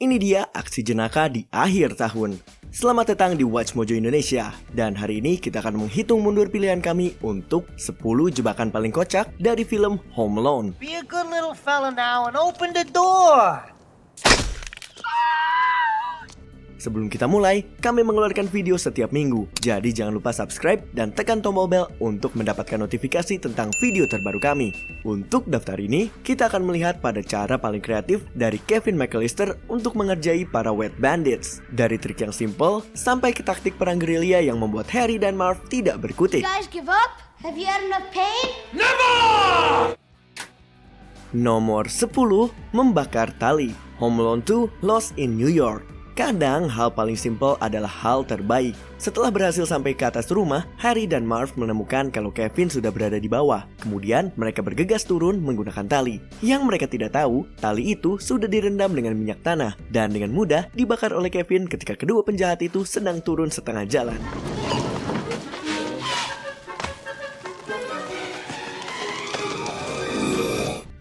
Ini dia aksi jenaka di akhir tahun. Selamat datang di Watch Mojo Indonesia. Dan hari ini kita akan menghitung mundur pilihan kami untuk 10 jebakan paling kocak dari film Home Alone. Be a good little fella now and open the door. Sebelum kita mulai, kami mengeluarkan video setiap minggu. Jadi jangan lupa subscribe dan tekan tombol bel untuk mendapatkan notifikasi tentang video terbaru kami. Untuk daftar ini, kita akan melihat pada cara paling kreatif dari Kevin McAllister untuk mengerjai para wet bandits. Dari trik yang simple, sampai ke taktik perang gerilya yang membuat Harry dan Marv tidak berkutik. Guys, give up? Have you had enough pain? Nomor 10, membakar tali. Home Alone 2, Lost in New York. Kadang hal paling simpel adalah hal terbaik. Setelah berhasil sampai ke atas rumah, Harry dan Marv menemukan kalau Kevin sudah berada di bawah. Kemudian mereka bergegas turun menggunakan tali. Yang mereka tidak tahu, tali itu sudah direndam dengan minyak tanah dan dengan mudah dibakar oleh Kevin ketika kedua penjahat itu sedang turun setengah jalan.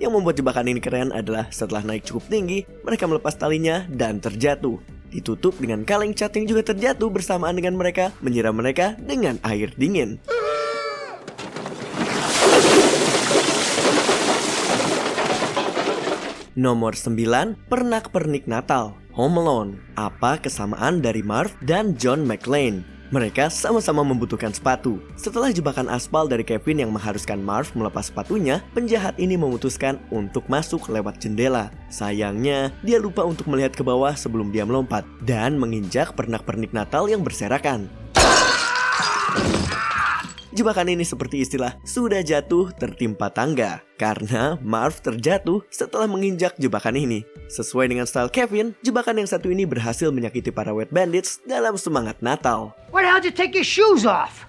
Yang membuat jebakan ini keren adalah setelah naik cukup tinggi, mereka melepas talinya dan terjatuh. Ditutup dengan kaleng cat yang juga terjatuh bersamaan dengan mereka, menyiram mereka dengan air dingin. Nomor 9, pernak-pernik Natal, Home Alone. Apa kesamaan dari Marv dan John McClane? Mereka sama-sama membutuhkan sepatu. Setelah jebakan aspal dari Kevin yang mengharuskan Marv melepas sepatunya, penjahat ini memutuskan untuk masuk lewat jendela. Sayangnya, dia lupa untuk melihat ke bawah sebelum dia melompat dan menginjak pernak-pernik Natal yang berserakan. Jebakan ini seperti istilah sudah jatuh tertimpa tangga, karena Marv terjatuh setelah menginjak jebakan ini. Sesuai dengan style Kevin, jebakan yang satu ini berhasil menyakiti para wet bandits dalam semangat Natal. Why the hell did you take your shoes off?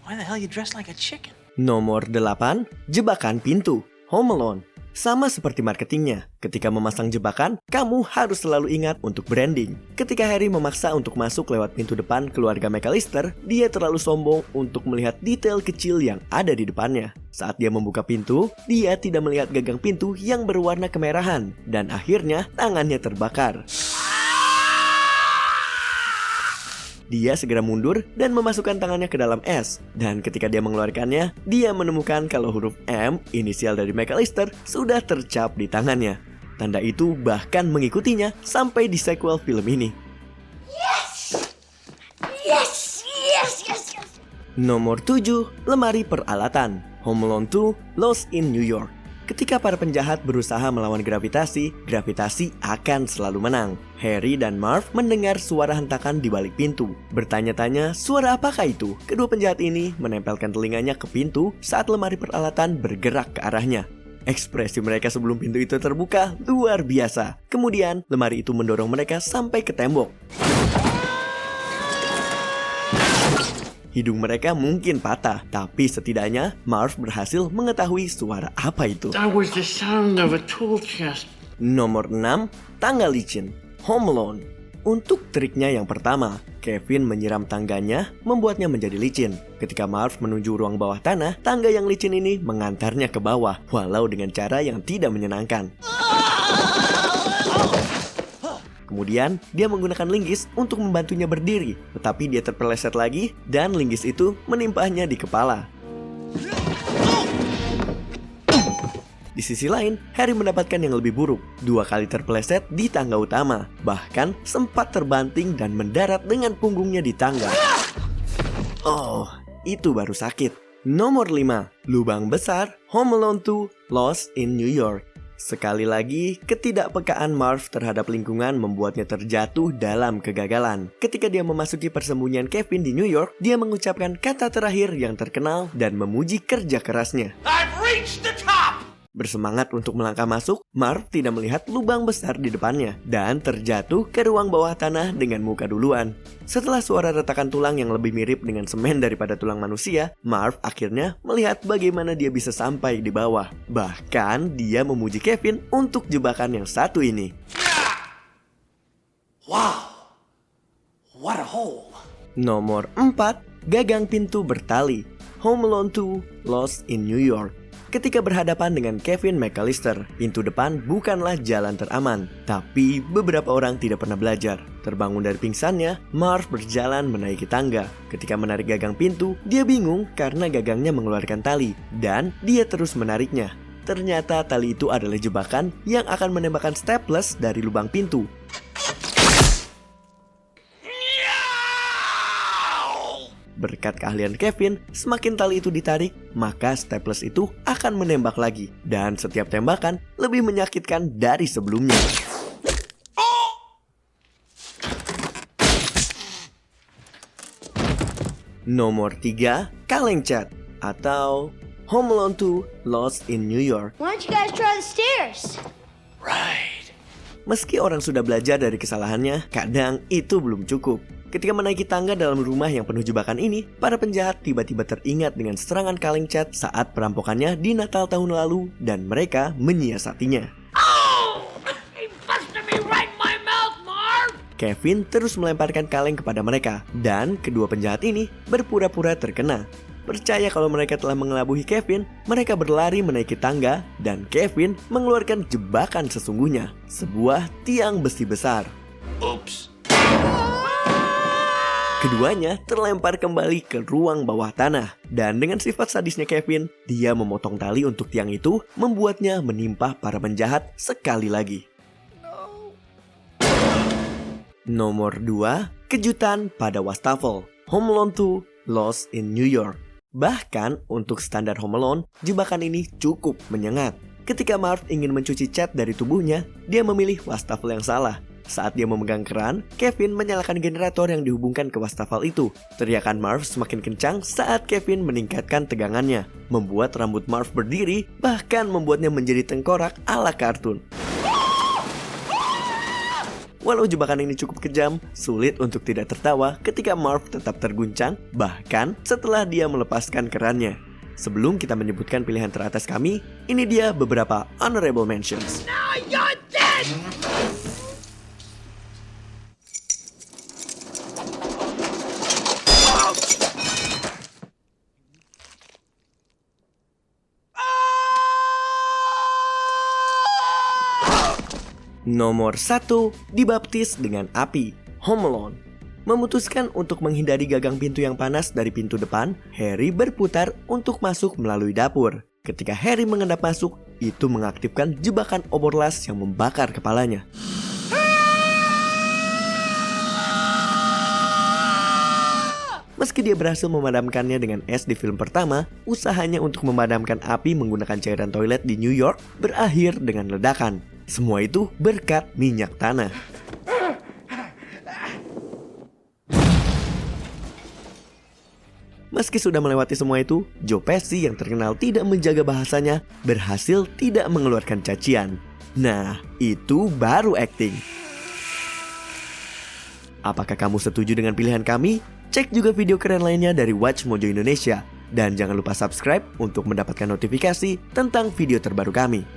Why the hell you dressed like a chicken? Nomor 8, jebakan pintu, Home Alone. Sama seperti marketingnya, ketika memasang jebakan, kamu harus selalu ingat untuk branding. Ketika Harry memaksa untuk masuk lewat pintu depan keluarga McAllister, dia terlalu sombong untuk melihat detail kecil yang ada di depannya. Saat dia membuka pintu, dia tidak melihat gagang pintu yang berwarna kemerahan, dan akhirnya tangannya terbakar. Dia segera mundur dan memasukkan tangannya ke dalam es. Dan ketika dia mengeluarkannya, dia menemukan kalau huruf M, inisial dari McAllister, sudah tercap di tangannya. Tanda itu bahkan mengikutinya sampai di sequel film ini. Yes! Yes! Yes! Yes! Yes! Nomor 7, lemari peralatan, Home Alone 2, Lost in New York. Ketika para penjahat berusaha melawan gravitasi, gravitasi akan selalu menang. Harry dan Marv mendengar suara hentakan di balik pintu. Bertanya-tanya, suara apakah itu? Kedua penjahat ini menempelkan telinganya ke pintu saat lemari peralatan bergerak ke arahnya. Ekspresi mereka sebelum pintu itu terbuka luar biasa. Kemudian, lemari itu mendorong mereka sampai ke tembok. Hidung mereka mungkin patah, tapi setidaknya Marv berhasil mengetahui suara apa itu. That was the sound of a tool chest. Nomor 6, tangga licin, Home Alone. Untuk triknya yang pertama, Kevin menyiram tangganya, membuatnya menjadi licin. Ketika Marv menuju ruang bawah tanah, tangga yang licin ini mengantarnya ke bawah, walau dengan cara yang tidak menyenangkan. Kemudian, dia menggunakan linggis untuk membantunya berdiri, tetapi dia terpeleset lagi dan linggis itu menimpahnya di kepala. Di sisi lain, Harry mendapatkan yang lebih buruk, 2 kali terpeleset di tangga utama, bahkan sempat terbanting dan mendarat dengan punggungnya di tangga. Oh, itu baru sakit. Nomor 5, lubang besar, Home Alone 2, Lost in New York. Sekali lagi, ketidakpekaan Marv terhadap lingkungan membuatnya terjatuh dalam kegagalan. Ketika dia memasuki persembunyian Kevin di New York, dia mengucapkan kata terakhir yang terkenal dan memuji kerja kerasnya. I've reached the top! Bersemangat untuk melangkah masuk, Marv tidak melihat lubang besar di depannya dan terjatuh ke ruang bawah tanah dengan muka duluan. Setelah suara retakan tulang yang lebih mirip dengan semen daripada tulang manusia, Marv akhirnya melihat bagaimana dia bisa sampai di bawah. Bahkan dia memuji Kevin untuk jebakan yang satu ini. Wow! What a hole! Nomor 4, gagang pintu bertali, Home Alone 2, Lost in New York. Ketika berhadapan dengan Kevin McAllister, pintu depan bukanlah jalan teraman. Tapi beberapa orang tidak pernah belajar. Terbangun dari pingsannya, Marv berjalan menaiki tangga. Ketika menarik gagang pintu, dia bingung karena gagangnya mengeluarkan tali. Dan dia terus menariknya. Ternyata tali itu adalah jebakan yang akan menembakkan Staples dari lubang pintu. Berkat keahlian Kevin, semakin tali itu ditarik, maka Staples itu akan menembak lagi. Dan setiap tembakan lebih menyakitkan dari sebelumnya. Nomor 3, Kaleng Cat atau Home Alone 2 Lost in New York. Why don't you guys try the stairs? Right. Meski orang sudah belajar dari kesalahannya, kadang itu belum cukup. Ketika menaiki tangga dalam rumah yang penuh jebakan ini, para penjahat tiba-tiba teringat dengan serangan Kaleng Cat saat perampokannya di Natal tahun lalu dan mereka menyiasatinya. He busted me right in my mouth, Marv! Kevin terus melemparkan kaleng kepada mereka dan kedua penjahat ini berpura-pura terkena. Percaya kalau mereka telah mengelabuhi Kevin, mereka berlari menaiki tangga dan Kevin mengeluarkan jebakan sesungguhnya, sebuah tiang besi besar. Oops. Keduanya terlempar kembali ke ruang bawah tanah. Dan dengan sifat sadisnya Kevin, dia memotong tali untuk tiang itu, membuatnya menimpa para penjahat sekali lagi. Nomor 2, kejutan pada wastafel. Home Alone 2 Lost in New York. Bahkan untuk standar Home Alone, jebakan ini cukup menyengat. Ketika Marv ingin mencuci cat dari tubuhnya, dia memilih wastafel yang salah. Saat dia memegang keran, Kevin menyalakan generator yang dihubungkan ke wastafel itu. Teriakan Marv semakin kencang saat Kevin meningkatkan tegangannya, membuat rambut Marv berdiri, bahkan membuatnya menjadi tengkorak ala kartun. Walau jebakan ini cukup kejam, sulit untuk tidak tertawa ketika Marv tetap terguncang, bahkan setelah dia melepaskan kerannya. Sebelum kita menyebutkan pilihan teratas kami, ini dia beberapa honorable mentions. Now you're dead! Nomor 1, dibaptis dengan api. Home Alone. Memutuskan untuk menghindari gagang pintu yang panas dari pintu depan, Harry berputar untuk masuk melalui dapur. Ketika Harry mengendap masuk, itu mengaktifkan jebakan obor las yang membakar kepalanya. Meski dia berhasil memadamkannya dengan es di film pertama, usahanya untuk memadamkan api menggunakan cairan toilet di New York berakhir dengan ledakan. Semua itu berkat minyak tanah. Meski sudah melewati semua itu, Joe Pesci yang terkenal tidak menjaga bahasanya berhasil tidak mengeluarkan cacian. Nah, itu baru acting. Apakah kamu setuju dengan pilihan kami? Cek juga video keren lainnya dari Watch Mojo Indonesia. Dan jangan lupa subscribe untuk mendapatkan notifikasi tentang video terbaru kami.